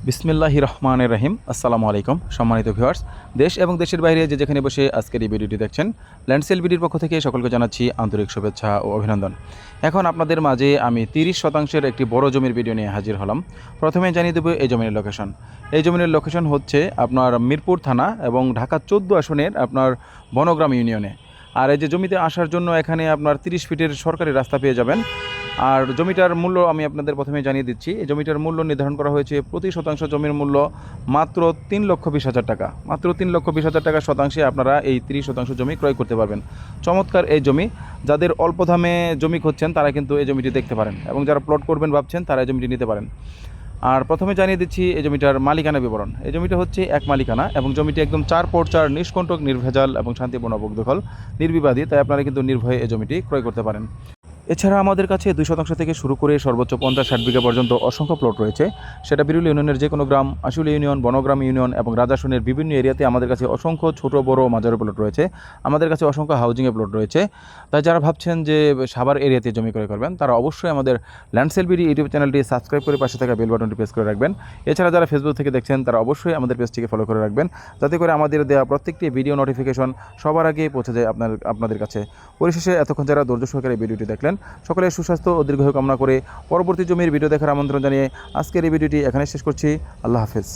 বিসমিল্লাহির রহমানির রহিম। আসসালামু আলাইকুম সম্মানিত ভিউয়ার্স, দেশ এবং দেশের বাইরে যে যেখানে বসে আজকের এই ভিডিওটি দেখছেন, ল্যান্ডসেল বিডির পক্ষ থেকে সকলকে জানাচ্ছি আন্তরিক শুভেচ্ছা ও অভিনন্দন। এখন আপনাদের মাঝে আমি 30% একটি বড় জমির ভিডিও নিয়ে হাজির হলাম। প্রথমে জানিয়ে দেব এই জমির লোকেশন। এই জমির লোকেশন হচ্ছে আপনার মিরপুর থানা এবং ঢাকা 14 আসনের আপনার বনগ্রাম ইউনিয়নে। আর এই যে জমিতে আসার জন্য এখানে আপনার 30 ফিটের সরকারি রাস্তা পেয়ে যাবেন। আর জমিটার মূল্য আমি আপনাদের প্রথমে জানিয়ে দিচ্ছি। এই জমিটার মূল্য নির্ধারণ করা হয়েছে প্রতি শতাংশ জমির মূল্য মাত্র 3,20,000 টাকা। মাত্র 3,20,000 টাকা শতাংশে আপনারা এই 30% জমি ক্রয় করতে পারবেন। চমৎকার এই জমি, যাদের অল্প দামে জমি খুঁজছেন তারা কিন্তু এই জমিটি দেখতে পারেন, এবং যারা প্লট করবেন ভাবছেন তারা এই জমিটি নিতে পারেন। আর প্রথমে জানিয়ে দিচ্ছি এই জমিটার মালিকানা বিবরণ। এই জমিটা হচ্ছে এক মালিকানা এবং জমিটি একদম 4x4 নিষ্কণ্টক, নির্ভেজাল এবং শান্তিপূর্ণ দখল, নির্বিবাদী। তাই আপনারা কিন্তু নির্ভয়ে এই জমিটি ক্রয় করতে পারেন। এছাড়া আমাদের কাছে 2% থেকে শুরু করে সর্বোচ্চ 50-60 বিঘা পর্যন্ত অসংখ্য প্লট রয়েছে। সেটা বিরুল ইউনিয়নের যে কোনো গ্রাম, আশুল ইউনিয়ন, বনগ্রাম ইউনিয়ন এবং রাজাসনের বিভিন্ন এরিয়াতে আমাদের কাছে অসংখ্য ছোট বড় মাঝারি প্লট রয়েছে। আমাদের কাছে অসংখ্য হাউজিংয়ে প্লট রয়েছে। তাই যারা ভাবছেন যে সাভার এরিয়াতে জমি ক্রয় করবেন, তারা অবশ্যই আমাদের ল্যান্ডসেল বিডি ইউটিউব চ্যানেলটি সাবস্ক্রাইব করে পাশে থাকা বেল বাটনটি প্রেস করে রাখবেন। এছাড়া যারা ফেসবুক থেকে দেখছেন তারা অবশ্যই আমাদের পেজটিকে ফলো করে রাখবেন, যাতে করে আমাদের দেওয়া প্রত্যেকটি ভিডিও নোটিফিকেশন সবার আগে পৌঁছে যায় আপনাদের কাছে। পরিশেষে এতক্ষণ যারা ধৈর্য সহকারে ভিডিওটি দেখলেন, সকলের সুস্বাস্থ্য ও দীর্ঘায়ু কামনা করে পরবর্তী জমির ভিডিও দেখার আমন্ত্রণ জানিয়ে আজকের এই ভিডিওটি এখানে শেষ করছি। আল্লাহ হাফেজ।